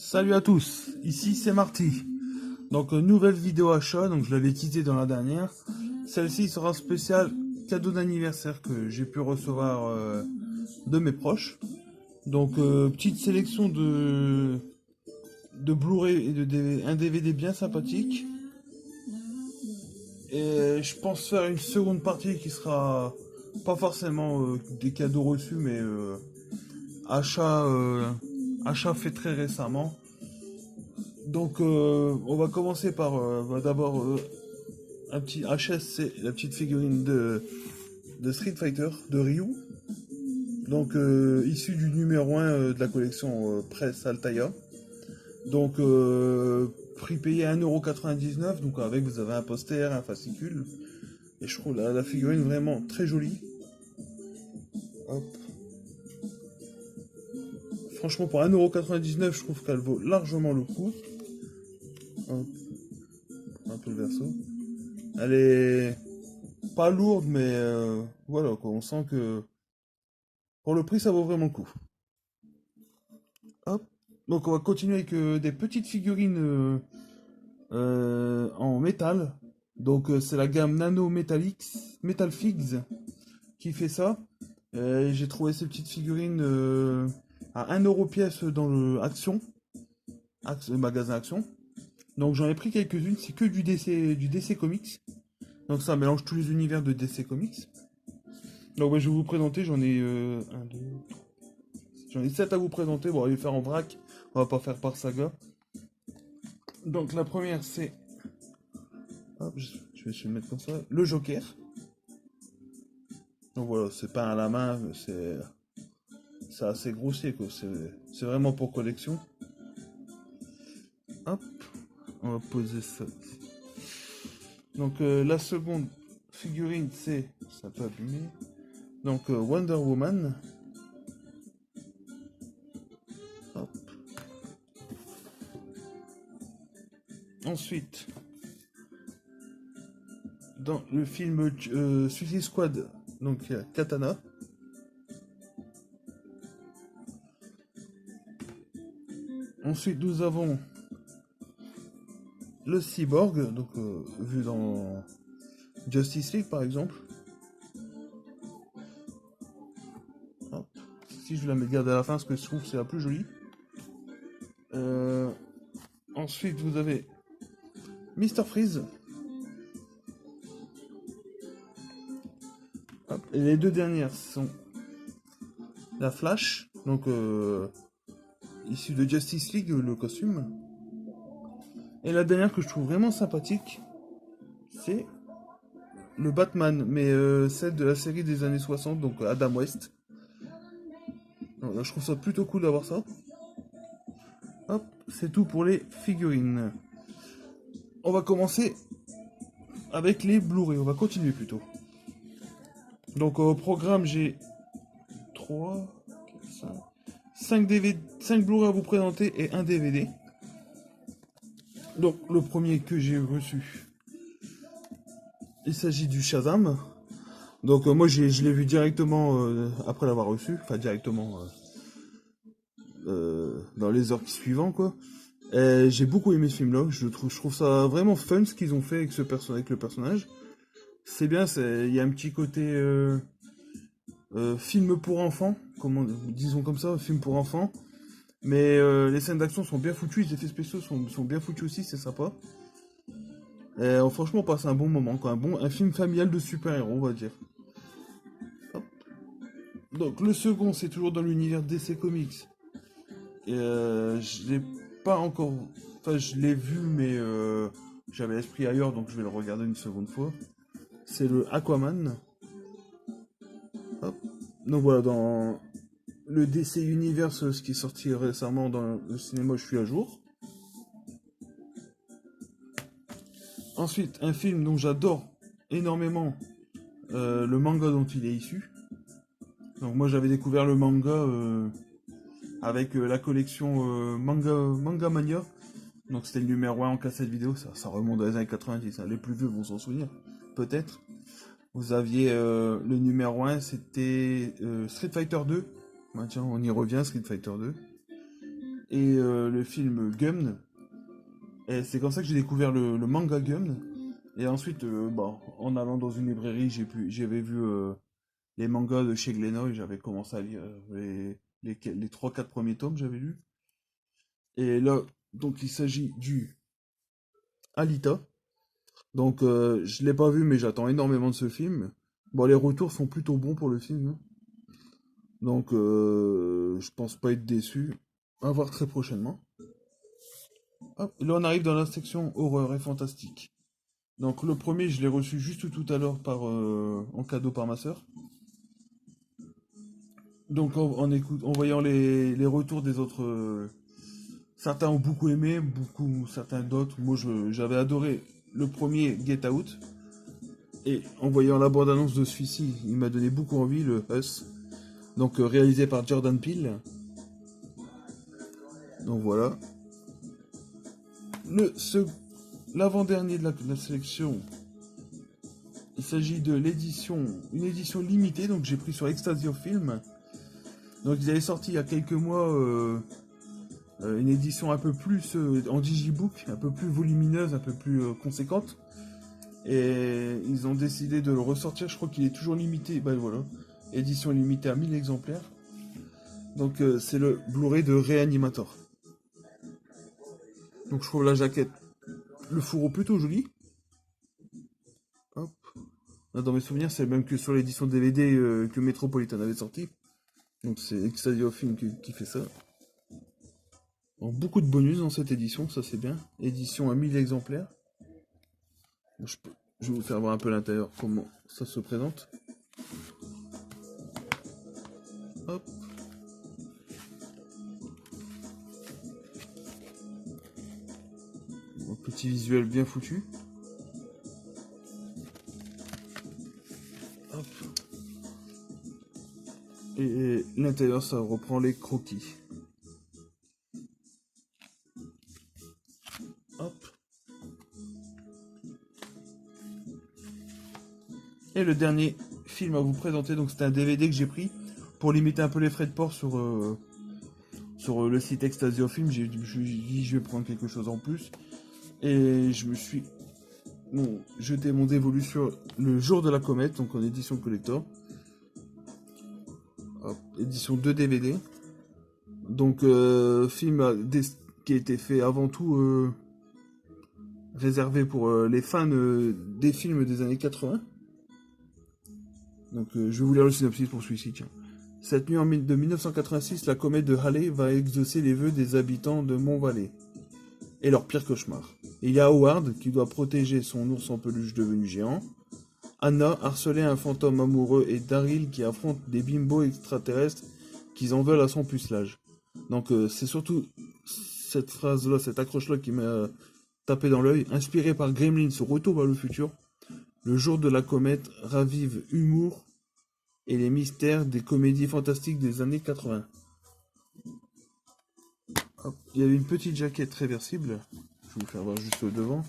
Salut à tous, ici c'est Marty. Donc nouvelle vidéo achat, donc je l'avais teasé dans la dernière. Celle-ci sera spéciale cadeau d'anniversaire que j'ai pu recevoir de mes proches. Donc petite sélection de Blu-ray et un DVD bien sympathique. Et je pense faire une seconde partie qui sera pas forcément des cadeaux reçus, mais achat, achat fait très récemment. Donc, on va commencer par d'abord un petit HS, c'est la petite figurine de Street Fighter de Ryu. Donc, issu du numéro 1 de la collection Presse Altaïa. Donc, prix payé 1,99 €. Donc, avec, vous avez un poster, un fascicule. Et je trouve la figurine vraiment très jolie. Hop. Franchement, pour 1,99 €, je trouve qu'elle vaut largement le coup. Hop. Un peu le verso. Elle est pas lourde, mais voilà, quoi. On sent que pour le prix, ça vaut vraiment le coup. Hop. Donc, on va continuer avec des petites figurines en métal. Donc, c'est la gamme Nano Metalix, Metal Figs qui fait ça. J'ai trouvé ces petites figurines à 1 € pièce dans le le magasin Action. Donc, j'en ai pris quelques-unes. C'est que du DC Comics. Donc, ça mélange tous les univers de DC Comics. Donc, ouais, je vais vous présenter. J'en ai 7 à vous présenter. Bon, on va les faire en vrac. On va pas faire par saga. Donc, la première, c'est. Hop, je vais essayer de mettre comme ça. Le Joker. Donc, voilà, c'est pas à la main. C'est assez grossier, quoi. C'est vraiment pour collection. Hop. On va poser ça. Donc, la seconde figurine, c'est. Ça peut abîmer. Donc, Wonder Woman. Hop. Ensuite, dans le film Suicide Squad, donc il y a Katana. Ensuite, nous avons le Cyborg, donc vu dans Justice League par exemple. Hop. Si je vais la mettre garder à la fin, parce que je trouve que c'est la plus jolie. Ensuite, vous avez Mr. Freeze. Hop. Et les deux dernières sont la Flash, donc issue de Justice League, le costume. Et la dernière que je trouve vraiment sympathique, c'est le Batman, mais celle de la série des années 60, donc Adam West. Donc, je trouve ça plutôt cool d'avoir ça. Hop, c'est tout pour les figurines. On va commencer avec les Blu-ray, on va continuer plutôt. Donc au programme, j'ai 3, 5 DVD, 5 Blu-ray à vous présenter et un DVD. Donc le premier que j'ai reçu, il s'agit du Shazam. Donc moi je l'ai vu directement après l'avoir reçu, enfin directement dans les heures qui suivant quoi. Et j'ai beaucoup aimé ce film-là. Je trouve ça vraiment fun ce qu'ils ont fait avec avec le personnage. C'est bien, il y a un petit côté film pour enfants, disons comme ça, film pour enfants. Mais les scènes d'action sont bien foutues, les effets spéciaux sont bien foutus aussi, c'est sympa. Et franchement, on passe un bon moment, quoi. Un film familial de super-héros, on va dire. Hop. Donc le second, c'est toujours dans l'univers DC Comics. Et je l'ai pas encore. Enfin, je l'ai vu, mais j'avais l'esprit ailleurs, donc je vais le regarder une seconde fois. C'est le Aquaman. Hop. Donc voilà, dans le DC Universe, ce qui est sorti récemment dans le cinéma, je suis à jour. Ensuite, un film dont j'adore énormément le manga dont il est issu. Donc moi j'avais découvert le manga avec la collection Manga Mania. Donc c'était le numéro 1 en cassette vidéo, ça remonte dans les années 90, hein. Les plus vieux vont s'en souvenir, peut-être. Vous aviez le numéro 1, c'était Street Fighter 2. Bah, tiens, on y revient, Street Fighter 2. et le film Gum. Et c'est comme ça que j'ai découvert le manga Gum. Et ensuite, bah, en allant dans une librairie, j'avais vu les mangas de chez Glénat et j'avais commencé à lire les 3-4 premiers tomes, j'avais lu. Et là, donc il s'agit du Alita. Donc je l'ai pas vu, mais j'attends énormément de ce film. Bon, les retours sont plutôt bons pour le film, hein. Donc je pense pas être déçu. À voir très prochainement. Hop, là on arrive dans la section horreur et fantastique. Donc le premier, je l'ai reçu juste tout à l'heure en cadeau par ma sœur. Donc en voyant les retours des autres, certains ont beaucoup aimé, certains d'autres. Moi j'avais adoré le premier Get Out. Et en voyant la bande-annonce de celui-ci, il m'a donné beaucoup envie, le Us. Donc réalisé par Jordan Peele. Donc voilà. L'avant-dernier de la sélection, il s'agit de une édition limitée, donc j'ai pris sur Ecstasy of Film. Donc ils avaient sorti il y a quelques mois une édition un peu plus en digibook, un peu plus volumineuse, un peu plus conséquente. Et ils ont décidé de le ressortir, je crois qu'il est toujours limité, bah voilà, édition limitée à 1000 exemplaires. Donc c'est le Blu-ray de Reanimator. Donc je trouve la jaquette, le fourreau plutôt joli. Hop. Là, dans mes souvenirs, c'est le même que sur l'édition DVD que Metropolitan avait sorti. Donc c'est Ecstasy of Film qui fait ça. Donc, beaucoup de bonus dans cette édition, ça c'est bien. Édition à 1000 exemplaires. Je vais vous faire voir un peu l'intérieur, comment ça se présente. Hop. Un petit visuel bien foutu. Hop. Et l'intérieur, ça reprend les croquis. Hop. Et le dernier film à vous présenter, donc c'est un DVD que j'ai pris pour limiter un peu les frais de port sur le site Ecstasy of Film. Je me suis dit je vais prendre quelque chose en plus. Et je me suis jeté mon dévolu sur Le Jour de la Comète, donc en édition collector. Hop, édition 2 DVD. Donc film qui a été fait avant tout réservé pour les fans des films des années 80. Donc je vais vous lire le synopsis pour celui-ci, tiens. Cette nuit de 1986, la comète de Halley va exaucer les vœux des habitants de Mont-Valley et leur pire cauchemar. Il y a Howard qui doit protéger son ours en peluche devenu géant, Anna harceler un fantôme amoureux et Daryl qui affronte des bimbos extraterrestres qui en veulent à son pucelage. Donc c'est surtout cette phrase-là, cette accroche-là qui m'a tapé dans l'œil, inspiré par Gremlins au Retour vers le futur. Le jour de la comète ravive humour et les mystères des comédies fantastiques des années 80. Hop, il y a une petite jaquette réversible. Je vais vous faire voir juste au devant.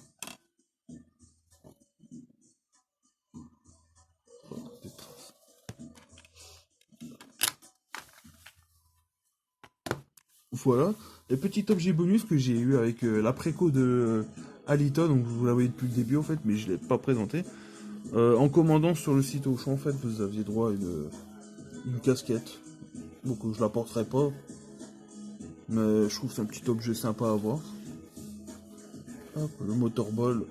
Voilà. Et petit objet bonus que j'ai eu avec la préco de Alita, donc vous la voyez depuis le début en fait, mais je ne l'ai pas présenté. En commandant sur le site Auchan, en fait, vous aviez droit à une casquette. Donc je la porterai pas. Mais je trouve que c'est un petit objet sympa à voir. Hop, le motorball.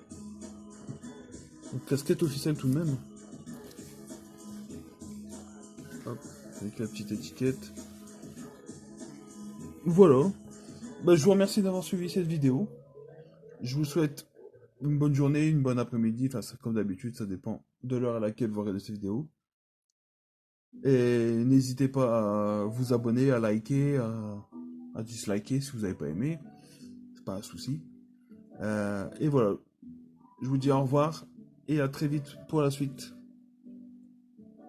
Donc, casquette officielle tout de même. Hop, avec la petite étiquette. Voilà. Bah, je vous remercie d'avoir suivi cette vidéo. Je vous souhaite une bonne journée, une bonne après-midi. Enfin, comme d'habitude, ça dépend de l'heure à laquelle vous regardez cette vidéo. Et n'hésitez pas à vous abonner, à liker, à disliker si vous n'avez pas aimé. C'est pas un souci. Et voilà. Je vous dis au revoir et à très vite pour la suite.